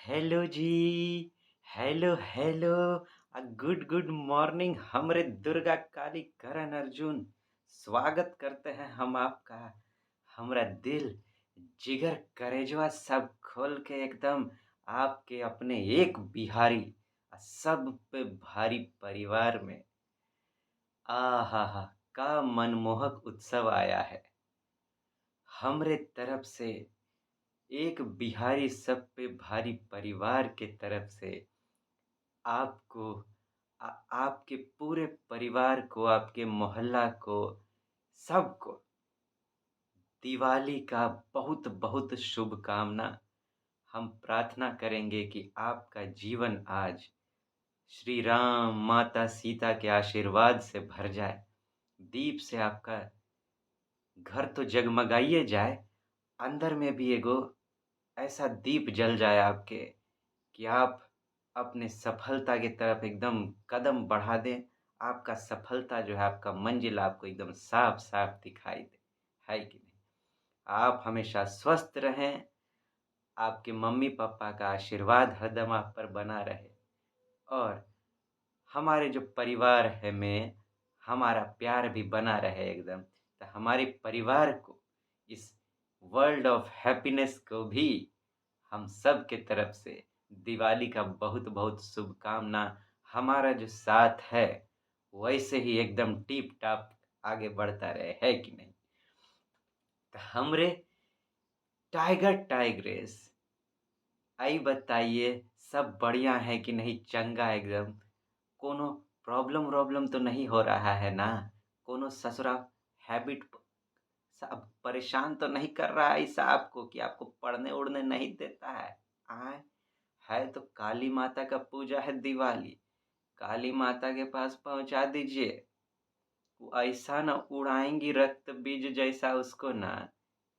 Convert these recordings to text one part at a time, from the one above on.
Hello जी। Hello hello. Good good morning हमरे दुर्गा काली करण अर्जुन। स्वागत करते हैं हम आपका। हमरा दिल जिगर करेजवा सब खोल के एकदम आपके अपने एक बिहारी सब पे भारी परिवार में आहा हा का मनमोहक उत्सव आया है। हमरे तरफ से एक बिहारी सब पे भारी परिवार के तरफ से आपको आपके पूरे परिवार को, आपके मोहल्ला को, सबको दिवाली का बहुत बहुत शुभकामना। हम प्रार्थना करेंगे कि आपका जीवन आज श्री राम माता सीता के आशीर्वाद से भर जाए। दीप से आपका घर तो जगमगाइए जाए, अंदर में भी एगो ऐसा दीप जल जाए आपके कि आप अपने सफलता की तरफ एकदम कदम बढ़ा दें। आपका सफलता जो है, आपका मंजिल आपको एकदम साफ-साफ दिखाई दे, है कि नहीं? आप हमेशा स्वस्थ रहें, आपके मम्मी-पापा का आशीर्वाद हरदम आप पर बना रहे और हमारे जो परिवार है में हमारा प्यार भी बना रहे एकदम। तो हमारे परिवार को, इस वर्ल्ड ऑफ हैप्पीनेस को भी हम सब के तरफ से दिवाली का बहुत-बहुत शुभकामना। हमारा जो साथ है, वैसे ही एकदम टिप-टाप आगे बढ़ता रहे, है कि नहीं? तो हमरे टाइगर टाइग्रेस, आई बताइए सब बढ़िया है कि नहीं? चंगा एकदम? कोनो प्रॉब्लम-वॉब्लम तो नहीं हो रहा है ना? कोनो ससुरा हैबिट सब परेशान तो नहीं कर रहा है ऐसा आपको कि आपको पढ़ने-ओढ़ने नहीं देता है? आय! है तो काली माता का पूजा है दिवाली, काली माता के पास पहुँचा दीजिए। वो ऐसा ना उड़ाएँगी रक्त बीज जैसा उसको ना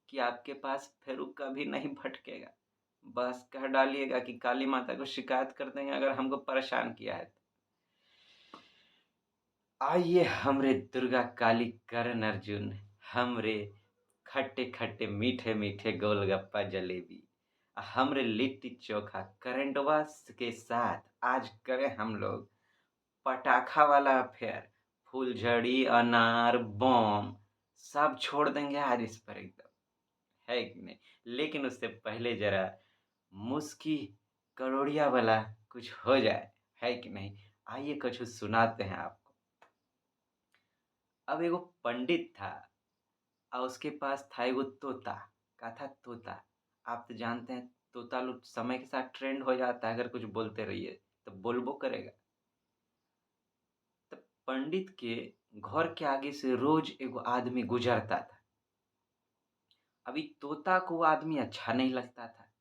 कि आपके पास फिर वो कभी नहीं भटकेगा। बस कह डालिएगा कि काली माता को शिकायत कर देंगे अगर हमको परेशान किया है तो। आइए हमरे दुर्गा काली करण अर्जुन, हमरे खट्टे-खट्टे, मीठे-मीठे गोलगप्पा जलेबी, हमरे लिट्टी चोखा करंटवा के साथ आज करें हम लोग पटाखा वाला अफेयर। फुलझड़ी, अनार, बम सब छोड़ देंगे आज इस पर एकदम, है कि नहीं? लेकिन उससे पहले ज़रा मुस्की करोड़िया वाला कुछ हो जाए, है कि नहीं? आइए कुछ सुनाते हैं आपको। अब एगो पंडित था और उसके पास था एगो तोता। का था तोता। आप तो जानते हैं तोता लोग समय के साथ ट्रेंड हो जाता है, अगर कुछ बोलते रहिए तो बोलबो करेगा। तो पंडित के घर के आगे से रोज एगो आदमी गुजरता था। अभी तोता को वो आदमी अच्छा नहीं लगता था।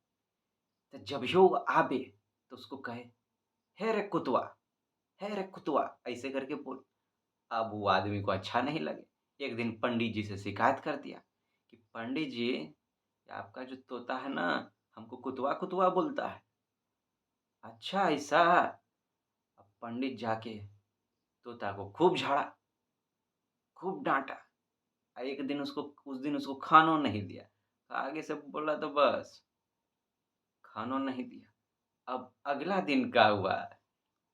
तो जब भी वो आवे तो उसको कहे, हे रे कुतवा, हे रे कुतवा, ऐसे करके बोल। अब वो आदमी को अच्छा नहीं लगे। एक दिन पंडित जी से शिकायत कर दिया कि पंडित जी, आपका जो तोता है ना, हमको कुतवा कुतवा बोलता है। अच्छा ऐसा? अब पंडित जाके तोता को खूब झाड़ा, खूब डांटा। एक दिन उसको, उस दिन उसको खानों नहीं दिया। आगे से बोला तो बस खानों नहीं दिया। अब अगला दिन क्या हुआ,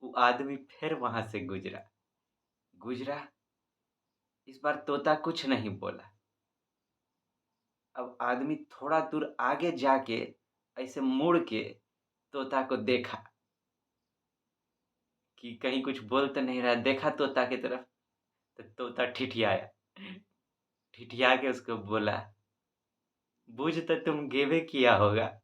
वो आदमी फिर वहां से गुजरा। गुजरा, इस बार तोता कुछ नहीं बोला। अब आदमी थोड़ा दूर आगे जाके ऐसे मुड़ के तोता को देखा कि कहीं कुछ बोल तो नहीं रहा। देखा तोता की तरफ तो तोता ठिठियाया। ठिठिया के उसको बोला, बुझ तो तुम गेबे किया होगा।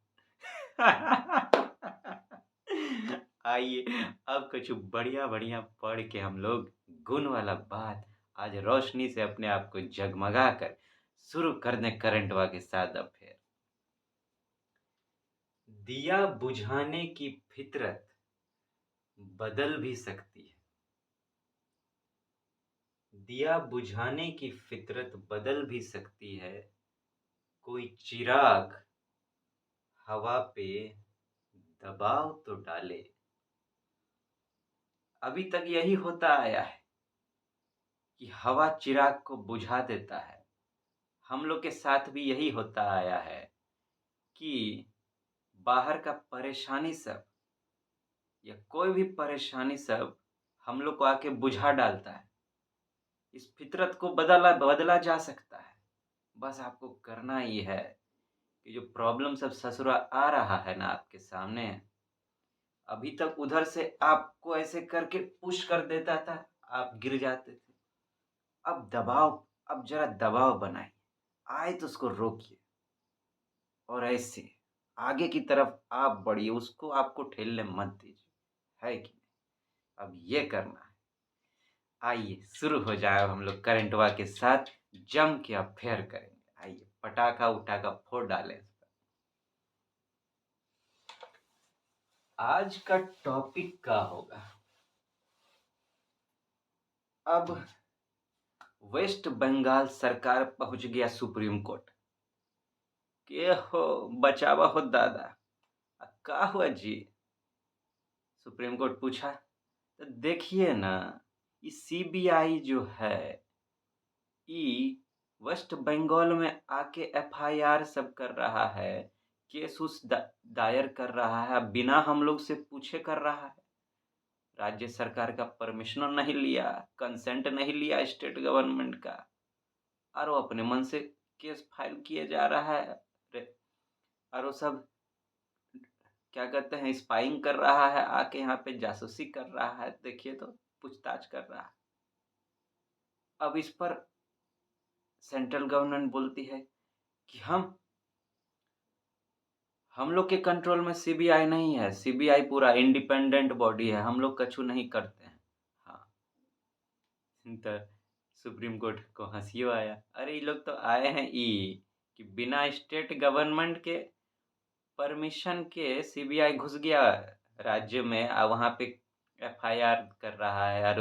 आइए अब कुछ बढ़िया बढ़िया पढ़ के हम लोग गुण वाला बात आज रोशनी से अपने आप को जगमगा कर शुरू कर दें करंटवा के साथ। अब फिर दिया बुझाने की फितरत बदल भी सकती है। दिया बुझाने की फितरत बदल भी सकती है। कोई चिराग हवा पे दबाव तो डाले। अभी तक यही होता आया है कि हवा चिराग को बुझा देता है। हम लोग के साथ भी यही होता आया है कि बाहर का परेशानी सब या कोई भी परेशानी सब हम लोग को आके बुझा डालता है। इस फितरत को बदला बदला जा सकता है। बस आपको करना ही है कि जो प्रॉब्लम सब ससुरा आ रहा है ना आपके सामने, अभी तक उधर से आपको ऐसे करके पुश कर देता था, आप गिर जाते थे। अब ज़रा दबाव बनाइए, आए तो उसको रोकिए और ऐसे आगे की तरफ आप बढ़िए, उसको आपको ठेलने मत दीजिए, है कि नहीं? अब ये करना है। आइए शुरू हो जाए अब हम लोग करंटवा के साथ जम के अब फेयर करेंगे। आइए पटाखा उठाखा फोड़ डालें इस पर। आज का टॉपिक क्या होगा? अब वेस्ट बंगाल सरकार पहुंच गया सुप्रीम कोर्ट। के हो बचावा हो दादा, का हुआ जी? सुप्रीम कोर्ट पूछा तो देखिए ना, ये सीबीआई जो है ई वेस्ट बंगाल में आके एफआईआर सब कर रहा है, केस उस दायर कर रहा है, बिना हम लोग से पूछे कर रहा है। राज्य सरकार का परमिशन नहीं लिया, कंसेंट नहीं लिया स्टेट गवर्नमेंट का, और वो अपने मन से केस फाइल किए जा रहा है। और वो सब क्या कहते हैं, स्पाइंग कर रहा है, आके यहाँ पे जासूसी कर रहा है, देखिए तो पूछताछ कर रहा है। अब इस पर सेंट्रल गवर्नमेंट बोलती है कि हम लोग के कंट्रोल में सीबीआई नहीं है, सीबीआई पूरा इंडिपेंडेंट बॉडी है, हम लोग कछु नहीं करते हैं। हाँ, तो सुप्रीम कोर्ट को हंसियो आया, अरे ये लोग तो आए हैं कि बिना स्टेट गवर्नमेंट के परमिशन के सीबीआई घुस गया राज्य में, वहाँ पे एफआईआर कर रहा है और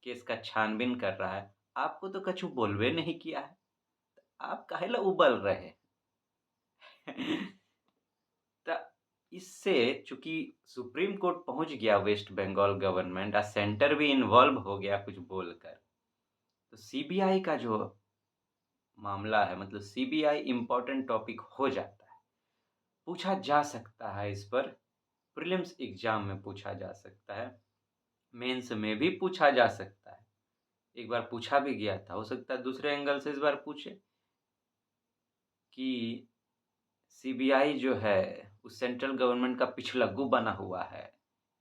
केस का छानबीन कर रहा है। आपको तो कछु बोलवे नहीं किया है, आप काहेला उबल रहे? तो इससे चूंकि सुप्रीम कोर्ट पहुंच गया वेस्ट बंगाल गवर्नमेंट और सेंटर भी इन्वॉल्व हो गया कुछ बोलकर, तो सीबीआई का जो मामला है, मतलब सीबीआई इम्पोर्टेंट टॉपिक हो जाता है। पूछा जा सकता है इस पर, प्रीलिम्स एग्जाम में पूछा जा सकता है, मेंस में भी पूछा जा सकता है। एक बार पूछा भी गया था, हो सकता है दूसरे एंगल से इस बार पूछे कि सीबीआई जो है उस सेंट्रल गवर्नमेंट का पिछलग्गू बना हुआ है,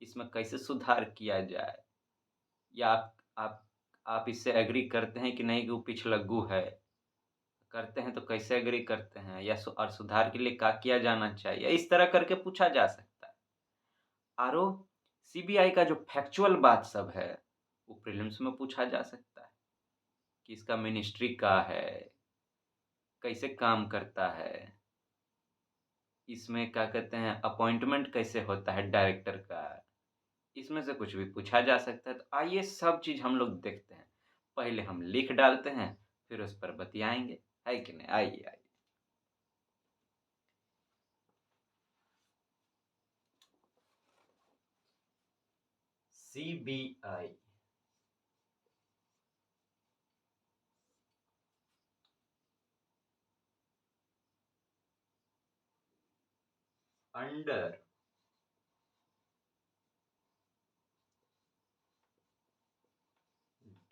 इसमें कैसे सुधार किया जाए, या आप इससे एग्री करते हैं कि नहीं कि वो पिछलग्गू है? करते हैं तो कैसे एग्री करते हैं, या और सुधार के लिए क्या किया जाना चाहिए, इस तरह करके पूछा जा सकता है। आरो सीबीआई का जो फैक्चुअल बात सब है वो प्रीलिम्स में पूछा जा सकता है कि इसका मिनिस्ट्री क्या है, कैसे काम करता है, इसमें क्या कहते हैं अपॉइंटमेंट कैसे होता है डायरेक्टर का, इसमें से कुछ भी पूछा जा सकता है। तो आइए सब चीज़ हम लोग देखते हैं, पहले हम लिख डालते हैं फिर उस पर बतियाएंगे, है कि नहीं? आइए आइए। CBI under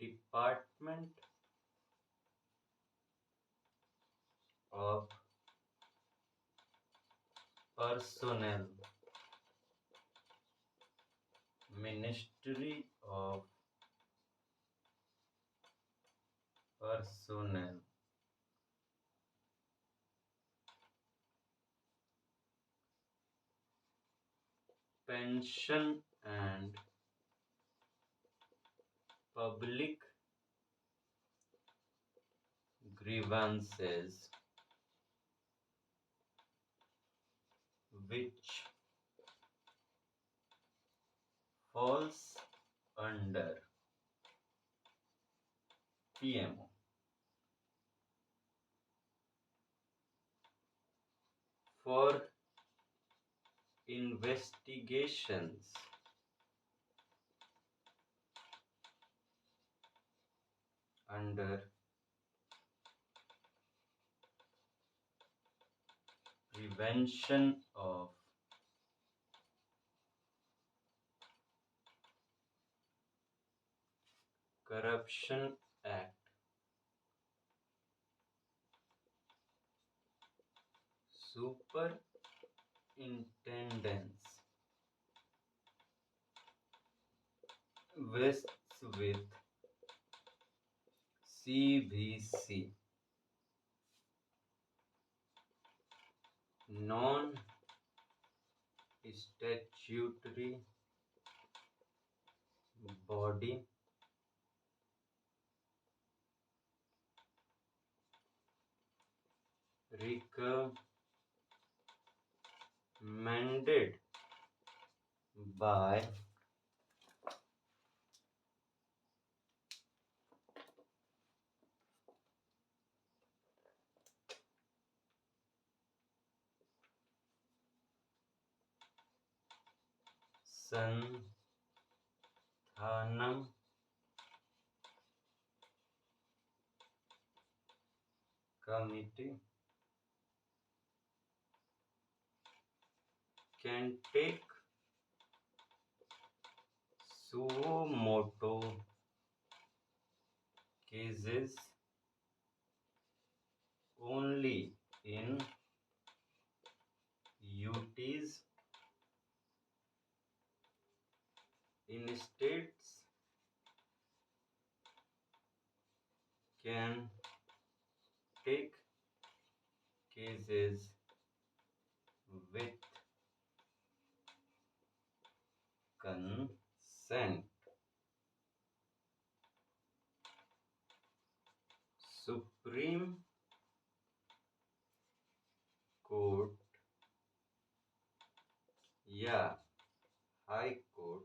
department of personnel, Ministry of Personnel, Pension and Public Grievances, which falls under PMO. For investigations under Prevention of corruption act, superintendence vests with CVC, non-statutory body recommended by Santhanam committee can take suo motu cases only in UTs in states can take cases with consent. Supreme Court या High Court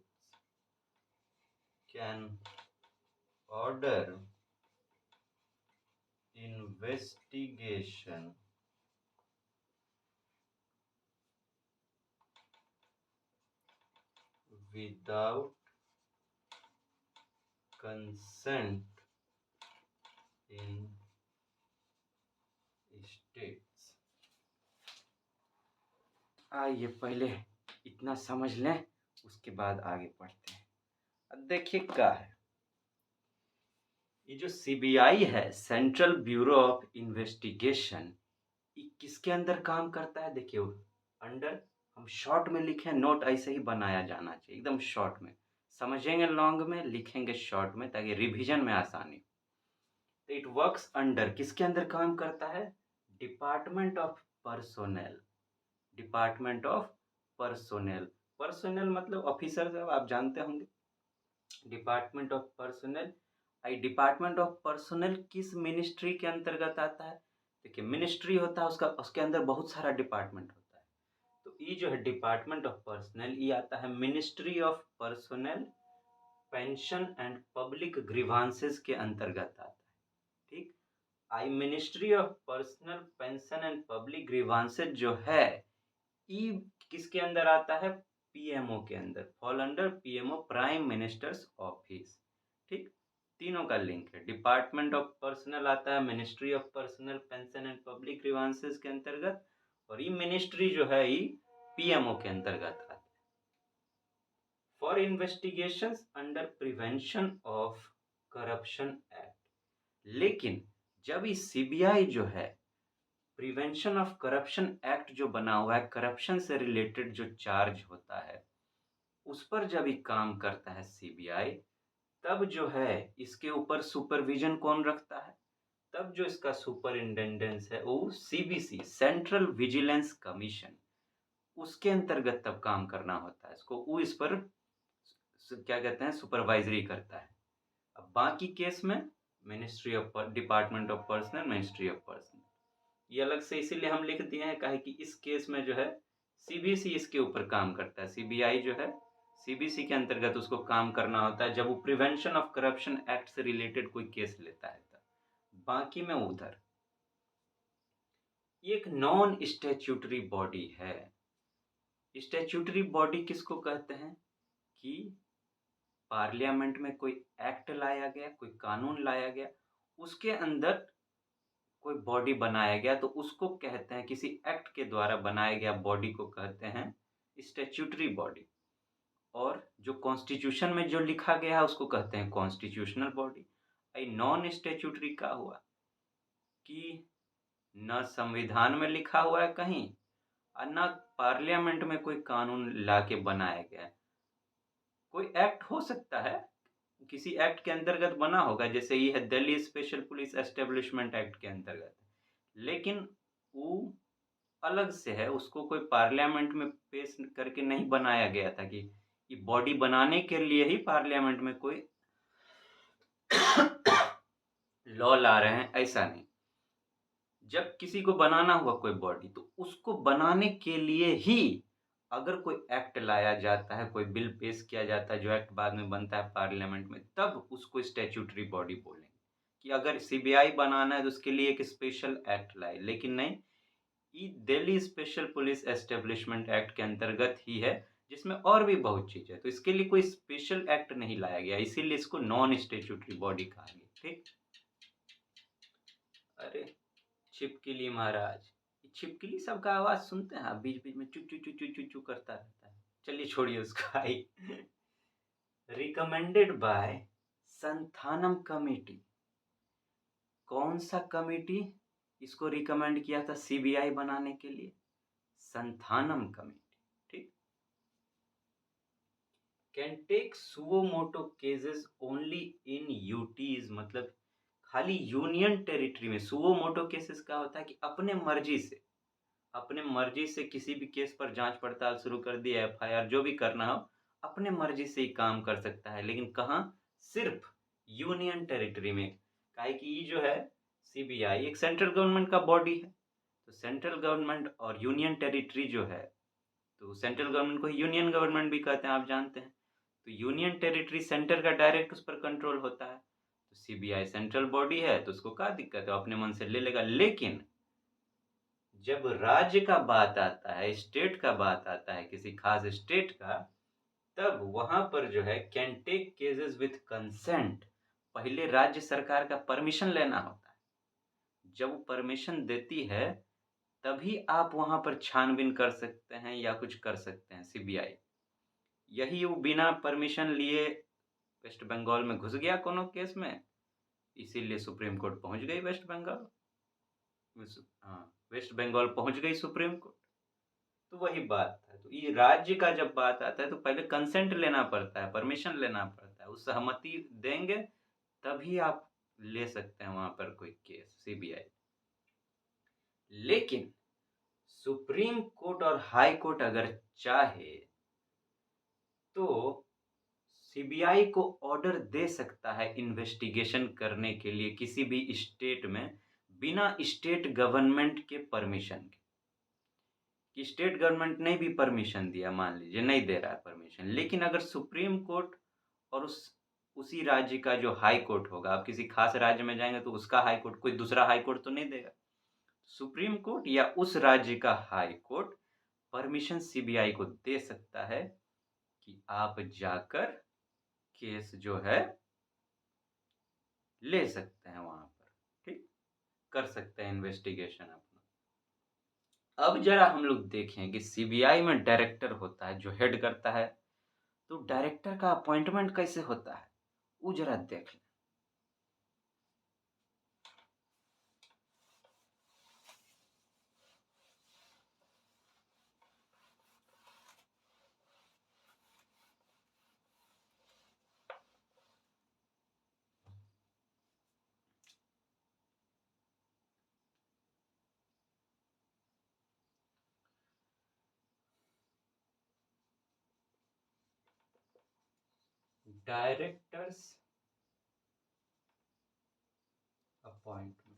can order investigation without consent in states। आइए पहले इतना समझ लें, उसके बाद आगे पढ़ते हैं। अब देखिए क्या है, ये जो सीबीआई है, सेंट्रल ब्यूरो ऑफ इन्वेस्टिगेशन, ये किसके अंदर काम करता है? देखिए अंडर, हम शॉर्ट में लिखें, नोट ऐसे ही बनाया जाना चाहिए, एकदम शॉर्ट में। समझेंगे लॉन्ग में, लिखेंगे शॉर्ट में, ताकि रिवीजन में आसानी। तो इट वर्क्स अंडर, किसके अंदर काम करता है? Department of personnel. Department of personnel, personnel मतलब ऑफिसर, आप जानते होंगे। Department of personnel, I department of personnel किस मिनिस्ट्री के अंतर्गत आता है? देखिए मिनिस्ट्री होता है उसका, उसके अंदर बहुत सारा डिपार्टमेंट होता है। तो ये जो है डिपार्टमेंट ऑफ पर्सोनेल, ये आता है ministry of personnel, pension and public grievances के अंतर्गत आता है। ठीक, I ministry of personal pension and public grievances जो है, ये किसके अंदर आता है? पीएमओ के अंदर, fall under PMO, prime minister's office. ठीक, तीनों का लिंक है। डिपार्टमेंट ऑफ पर्सनल आता है ministry of personal pension and public grievances के अंतर्गत, और ये मिनिस्ट्री जो है ये पीएमओ के अंतर्गत आता है। For investigations under prevention of corruption act. लेकिन जब ये सीबीआई जो है, प्रिवेंशन ऑफ करप्शन एक्ट जो बना हुआ है, करप्शन से रिलेटेड जो चार्ज होता है उस पर जब ये काम करता है सीबीआई, तब जो है इसके ऊपर सुपरविजन कौन रखता है? तब जो इसका सुपरिंटेंडेंस है वो सीबीसी, सेंट्रल विजिलेंस कमीशन, उसके अंतर्गत तब काम करना होता है इसको। वो इस पर क्या कहते हैं, सुपरवाइजरी करता है। अब बाकी केस में ministry of, department of personal, ministry of personal, ये अलग से इसीलिए हम लिख दिए हैं, काहे कि इस केस में जो है सीबीसी इसके ऊपर काम करता है। सीबीआई जो है सीबीसी के अंतर्गत उसको काम करना होता है जब वो प्रिवेंशन ऑफ करप्शन एक्ट से रिलेटेड कोई केस लेता है तब। बाकी में उधर ये एक नॉन स्टैट्यूटरी बॉडी है। स्टैट्यूटरी बॉडी किसको कहते हैं? कि पार्लियामेंट में कोई एक्ट लाया गया, कोई कानून लाया गया, उसके अंदर कोई बॉडी बनाया गया तो उसको कहते हैं, किसी एक्ट के द्वारा बनाया गया बॉडी को कहते हैं स्टैट्यूटरी बॉडी। और जो कॉन्स्टिट्यूशन में जो लिखा गया है उसको कहते हैं कॉन्स्टिट्यूशनल बॉडी। नॉन स्टैट्यूटरी का हुआ कि न संविधान में लिखा हुआ है कहीं और न पार्लियामेंट में कोई कानून ला के बनाया गया है। कोई एक्ट हो सकता है, किसी एक्ट के अंतर्गत बना होगा, जैसे ये है Delhi special police establishment act के अंतर्गत, लेकिन वो अलग से है, उसको कोई पार्लियामेंट में पेश करके नहीं बनाया गया था कि ये बॉडी बनाने के लिए ही पार्लियामेंट में कोई लॉ ला रहे हैं, ऐसा नहीं। जब किसी को बनाना हुआ कोई बॉडी, तो उसको बनाने के लिए ही अगर कोई एक्ट लाया जाता है, कोई बिल पेश किया जाता है, जो एक्ट बाद में बनता है पार्लियामेंट में, तब उसको स्टैट्यूटरी बॉडी बोलेंगे। कि अगर सीबीआई बनाना है तो उसके लिए एक स्पेशल एक्ट लाए, लेकिन नहीं, ये Delhi special police establishment act के अंतर्गत ही है, जिसमें और भी बहुत चीज है, तो इसके लिए कोई स्पेशल एक्ट नहीं लाया गया, इसीलिए इसको नॉन स्टैट्यूटरी बॉडी कहा गया। ठीक। अरे छिपकली महाराज, छिपकली सबका आवाज सुनते हैं, बीच बीच में चू चू चू चू चू चू करता रहता है। चलिए छोड़िए उसका। आई रिकमेंडेड बाय संथानम कमेटी। कौन सा कमेटी इसको रिकमेंड किया था सीबीआई बनाने के लिए? संथानम कमेटी। ठीक। Can take suo moto cases only in UTs, मतलब खाली यूनियन टेरिटरी में। सुओ मोटो केसेस का होता है कि अपने मर्जी से किसी भी केस पर जांच पड़ताल शुरू कर दी, एफआईआर जो भी करना हो, अपने मर्जी से ही काम कर सकता है, लेकिन कहाँ? सिर्फ यूनियन टेरिटरी में। काहे कि ये जो है सीबीआई एक सेंट्रल गवर्नमेंट का बॉडी है, तो सेंट्रल गवर्नमेंट और यूनियन टेरिटरी जो है, तो सेंट्रल गवर्नमेंट को यूनियन गवर्नमेंट भी कहते हैं, आप जानते हैं। तो यूनियन टेरिटरी सेंटर का डायरेक्ट उस पर कंट्रोल होता है, तो सीबीआई सेंट्रल बॉडी है, तो उसको क्या दिक्कत है, अपने मन से ले लेगा। लेकिन जब राज्य का बात आता है, स्टेट का बात आता है, किसी खास स्टेट का, तब वहां पर जो है can take cases with consent. पहले राज्य सरकार का परमिशन लेना होता है, जब वो परमिशन देती है तभी आप वहां पर छानबीन कर सकते हैं या कुछ कर सकते हैं सीबीआई। यही वो बिना परमिशन लिए वेस्ट बंगाल में घुस गया कोनो केस में, इसीलिए सुप्रीम कोर्ट पहुंच गई वेस्ट बंगाल। हाँ, वेस्ट बंगाल पहुंच गई सुप्रीम कोर्ट। तो वही बात है, तो ये राज्य का जब बात आता है तो पहले कंसेंट लेना पड़ता है, परमिशन लेना पड़ता है, उस सहमति देंगे तभी आप ले सकते हैं वहां पर कोई केस सीबीआई। लेकिन सुप्रीम कोर्ट और हाई कोर्ट अगर चाहे तो सीबीआई को ऑर्डर दे सकता है इन्वेस्टिगेशन करने के लिए किसी भी स्टेट में, बिना स्टेट गवर्नमेंट के परमिशन के। कि स्टेट गवर्नमेंट ने भी परमिशन दिया, मान लीजिए नहीं दे रहा है परमिशन, लेकिन अगर सुप्रीम कोर्ट और उसी राज्य का जो हाई कोर्ट होगा, आप किसी खास राज्य में जाएंगे तो उसका हाई कोर्ट, कोई दूसरा हाई कोर्ट तो नहीं देगा, सुप्रीम कोर्ट या उस राज्य का हाई कोर्ट परमिशन सीबीआई को दे सकता है कि आप जाकर केस जो है ले सकते हैं वहां पर। ठीक। कर सकते हैं इन्वेस्टिगेशन अपना। अब जरा हम लोग देखें कि सीबीआई में डायरेक्टर होता है जो हेड करता है, तो डायरेक्टर का अपॉइंटमेंट कैसे होता है वो जरा देख लें। Directors appointment.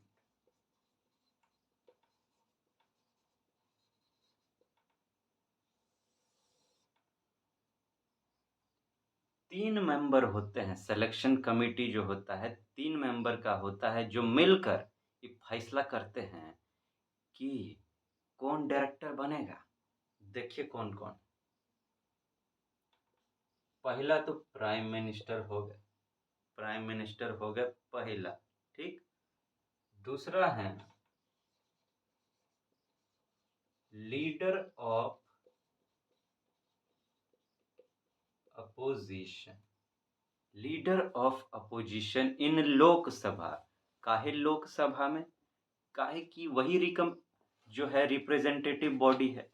3 मेंबर होते हैं, सिलेक्शन कमिटी जो होता है 3 मेंबर का होता है, जो मिलकर ये फैसला करते हैं कि कौन डायरेक्टर बनेगा। देखिए कौन कौन। पहला तो प्राइम मिनिस्टर हो गए, प्राइम मिनिस्टर हो गए पहला। ठीक। दूसरा है leader of opposition. Leader of opposition in Lok Sabha. काहे लोकसभा में? काहे कि वही रिकम जो है रिप्रेजेंटेटिव बॉडी है।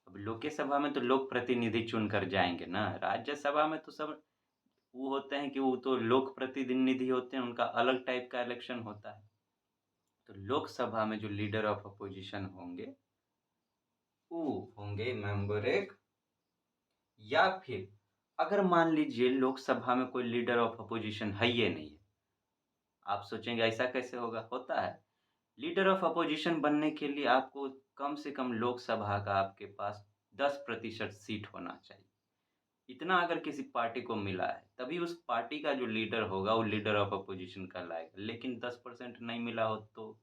अब लोकसभा में तो लोक प्रतिनिधि चुन कर जाएंगे ना, राज्यसभा में तो सब वो होते हैं कि वो तो लोक प्रतिनिधि होते हैं, उनका अलग टाइप का इलेक्शन होता है। तो लोकसभा में जो लीडर ऑफ अपोजिशन होंगे वो होंगे मेंबर एक, या फिर अगर मान लीजिए लोकसभा में कोई लीडर ऑफ अपोजिशन है ही नहीं है। आप सोचेंगे ऐसा कैसे होगा? होता है। लीडर ऑफ अपोजिशन बनने के लिए आपको कम से कम लोकसभा का आपके पास 10% सीट होना चाहिए। इतना अगर किसी पार्टी को मिला है तभी उस पार्टी का जो लीडर होगा वो लीडर ऑफ अपोजिशन कहलाएगा। लेकिन 10% नहीं मिला हो तो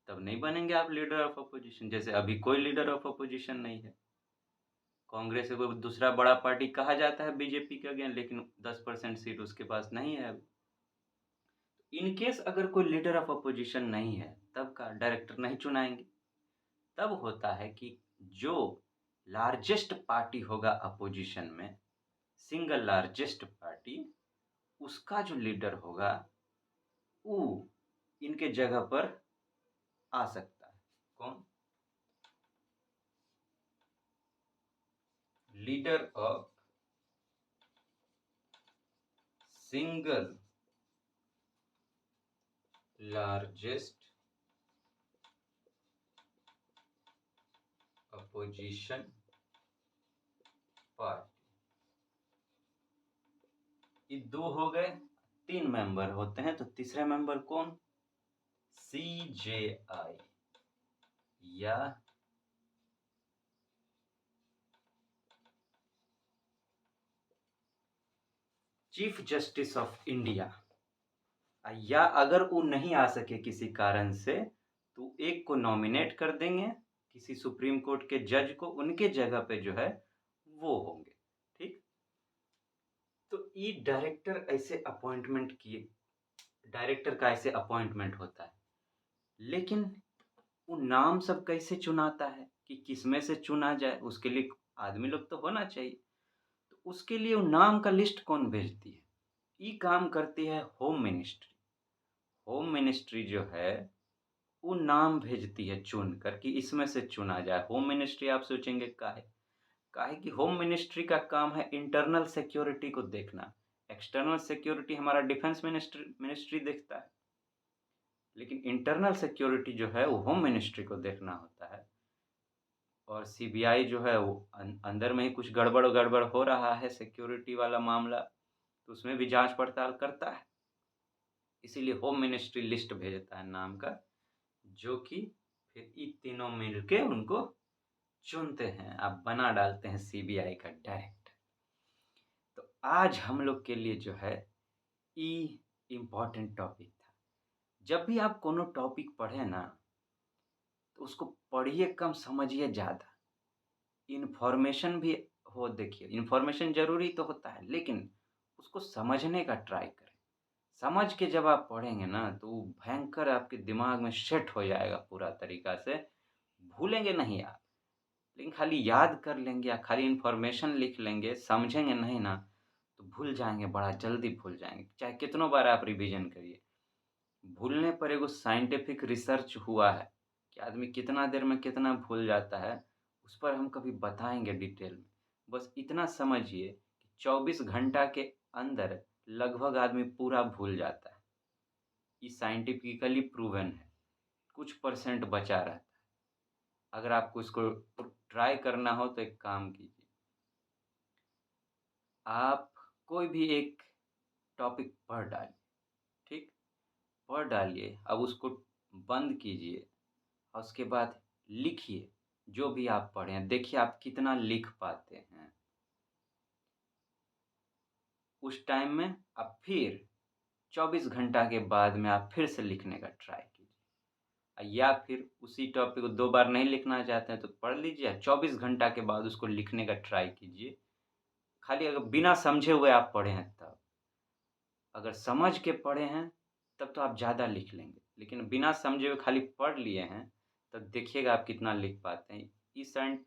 तब नहीं बनेंगे आप लीडर ऑफ अपोजिशन। जैसे अभी कोई लीडर ऑफ अपोजिशन नहीं है। कांग्रेस को दूसरा बड़ा पार्टी कहा जाता है बीजेपी के अगेंस्ट, लेकिन 10% सीट उसके पास नहीं है अभी। इन केस अगर कोई लीडर ऑफ अपोजिशन नहीं है तब का डायरेक्टर नहीं चुनाएंगे। तब होता है कि जो लार्जेस्ट पार्टी होगा अपोजिशन में, सिंगल लार्जेस्ट पार्टी, उसका जो लीडर होगा वो इनके जगह पर आ सकता है। कौन? Leader of single largest opposition party. ये दो हो गए, 3 मेंबर होते हैं, तो तीसरे मेंबर कौन? CJI या चीफ जस्टिस ऑफ इंडिया। या अगर वो नहीं आ सके किसी कारण से तो एक को नॉमिनेट कर देंगे, किसी सुप्रीम कोर्ट के जज को, उनके जगह पे जो है वो होंगे। ठीक। तो ये डायरेक्टर ऐसे अपॉइंटमेंट किए, डायरेक्टर का ऐसे अपॉइंटमेंट होता है। लेकिन वो नाम सब कैसे चुनाता है कि किसमें से चुना जाए? उसके लिए आदमी लोग तो होना चाहिए। तो उसके लिए वो नाम का लिस्ट कौन भेजती है? ये काम करती है होम मिनिस्ट्री। होम मिनिस्ट्री जो है वो नाम भेजती है चुन कर कि इसमें से चुना जाए। होम मिनिस्ट्री आप सोचेंगे काहे? काहे कि होम मिनिस्ट्री का काम है इंटरनल सिक्योरिटी को देखना। एक्सटर्नल सिक्योरिटी हमारा डिफेंस मिनिस्ट्री देखता है, लेकिन इंटरनल सिक्योरिटी जो है वो होम मिनिस्ट्री को देखना होता है। और सीबीआई जो है वो अंदर में ही कुछ गड़बड़ गड़बड़ हो रहा है सिक्योरिटी वाला मामला, तो उसमें भी जांच पड़ताल करता है। इसीलिए होम मिनिस्ट्री लिस्ट भेजता है नाम का, जो कि फिर ये तीनों मिलके उनको चुनते हैं, आप बना डालते हैं सीबीआई का डायरेक्टर। तो आज हम लोग के लिए जो है ये इम्पोर्टेंट टॉपिक था। जब भी आप कोनो टॉपिक पढ़े ना तो उसको पढ़िए कम, समझिए ज़्यादा। इन्फॉर्मेशन भी हो, देखिए इन्फॉर्मेशन ज़रूरी तो होता है लेकिन उसको समझने का ट्राई करें। समझ के जब आप पढ़ेंगे ना तो वो भयंकर आपके दिमाग में सेट हो जाएगा पूरा तरीका से, भूलेंगे नहीं आप। लेकिन खाली याद कर लेंगे या खाली इन्फॉर्मेशन लिख लेंगे, समझेंगे नहीं ना तो भूल जाएंगे, बड़ा जल्दी भूल जाएंगे, चाहे कितनों बार आप रिवीजन करिए। भूलने पर एगो साइंटिफिक रिसर्च हुआ है कि आदमी कितना देर में कितना भूल जाता है, उस पर हम कभी बताएंगे डिटेल में। बस इतना समझिए कि 24 घंटा के अंदर लगभग आदमी पूरा भूल जाता है। ये साइंटिफिकली प्रूवन है। कुछ परसेंट बचा रहता है। अगर आपको इसको ट्राई करना हो तो एक काम कीजिए, आप कोई भी एक टॉपिक पढ़ डालिए। ठीक, पढ़ डालिए, अब उसको बंद कीजिए और उसके बाद लिखिए जो भी आप पढ़े हैं। देखिए आप कितना लिख पाते हैं। उस टाइम में आप फिर 24 घंटा के बाद में आप फिर से लिखने का ट्राई कीजिए। या फिर उसी टॉपिक को 2 बार नहीं लिखना चाहते हैं तो पढ़ लीजिए, 24 घंटा के बाद उसको लिखने का ट्राई कीजिए। खाली अगर बिना समझे हुए आप पढ़े हैं तब। अगर समझ के पढ़े हैं तब तो आप ज़्यादा लिख लेंगे, लेकिन बिना समझे हुए खाली पढ़ लिए हैं तब देखिएगा आप कितना लिख पाते हैं। इस एंड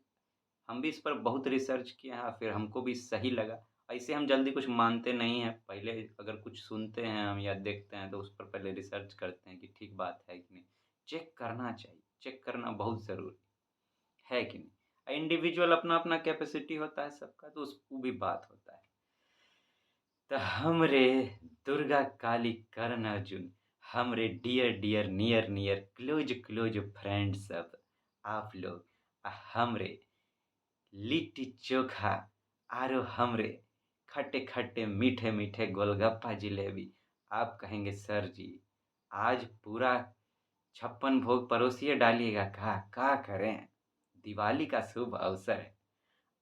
हम भी इस पर बहुत रिसर्च किए हैं और फिर हमको भी सही लगा ऐसे हम जल्दी कुछ मानते नहीं हैं। पहले अगर कुछ सुनते हैं हम या देखते हैं तो उस पर पहले रिसर्च करते हैं कि ठीक बात है कि नहीं। चेक करना चाहिए, चेक करना बहुत ज़रूरी है कि नहीं। इंडिविजुअल अपना-अपना कैपेसिटी होता है सबका, तो उस वो भी बात होता है। तो हमरे दुर्गा काली कर्ण अर्जुन, हमरे dear dear near near close close friend सब, आप लोग हमरे लिट्टी चोखा आरो हमरे खट्टे खट्टे मीठे मीठे गोलगप्पा जिलेबी। आप कहेंगे सर जी आज पूरा 56 भोग परोसिए डालिएगा, का करें, दिवाली का शुभ अवसर है।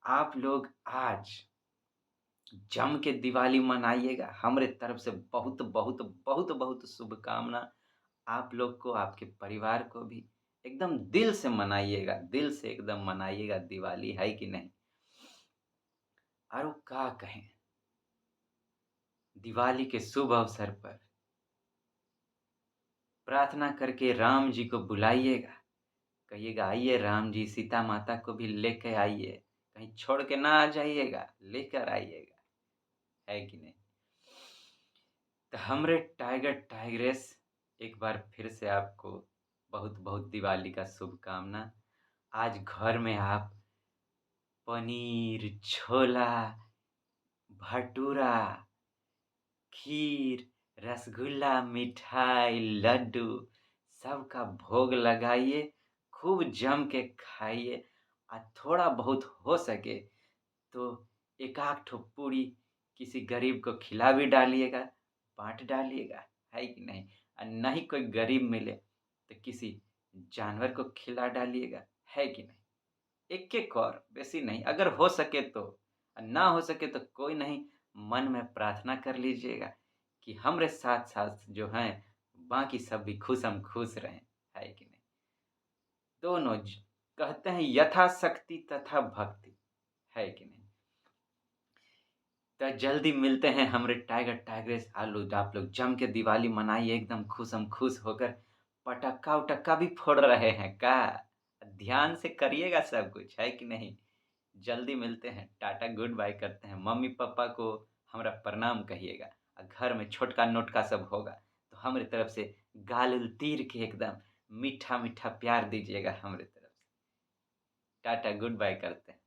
आप लोग आज जम के दिवाली मनाइएगा, हमरे तरफ से बहुत बहुत बहुत बहुत शुभकामना। आप लोग को, आपके परिवार को भी एकदम दिल से मनाइएगा, दिल से एकदम मनाइएगा दिवाली, है कि नहीं। और वो क्या कहें, दिवाली के शुभ अवसर पर प्रार्थना करके राम जी को बुलाइएगा। कहिएगा आइए राम जी, सीता माता को भी लेके आइए, कहीं छोड़ के ना आ जाइएगा, लेकर आइएगा, है कि नहीं। तो हमरे टाइगर टाइग्रेस एक बार फिर से आपको बहुत बहुत दिवाली का शुभकामना। आज घर में आप पनीर, छोला, भटूरा, खीर, रसगुल्ला, मिठाई, लड्डू सबका भोग लगाइए, खूब जम के खाइए। और थोड़ा बहुत हो सके तो एक आध ठो पूरी किसी गरीब को खिला भी डालिएगा, बाँट डालिएगा, है कि नहीं। और नहीं कोई गरीब मिले तो किसी जानवर को खिला डालिएगा, है कि नहीं। एक-एक और, बेसी नहीं, अगर हो सके तो। ना हो सके तो कोई नहीं, मन में प्रार्थना कर लीजिएगा कि हमरे साथ-साथ जो हैं, बाकी सब भी खुशम-खुश रहें, है कि नहीं। दोनों कहते हैं यथाशक्ति तथा भक्ति, है कि नहीं। तो जल्दी मिलते हैं हमरे टाइगर टाइग्रेस। आलू आप लोग जम के दिवाली मनाइए एकदम खुशम खुश होकर। पटाखा-वटक्का भी फोड़ रहे हैं का? ध्यान से करिएगा सब कुछ, है कि नहीं। जल्दी मिलते हैं, टाटा गुड बाय करते हैं। मम्मी-पापा को हमरा प्रणाम कहिएगा। घर में छोटका-नोटका सब होगा तो हमरे तरफ से गाल-उल तीर के एकदम मीठा-मीठा प्यार दीजिएगा हमरे तरफ से। टाटा गुड बाय करते हैं।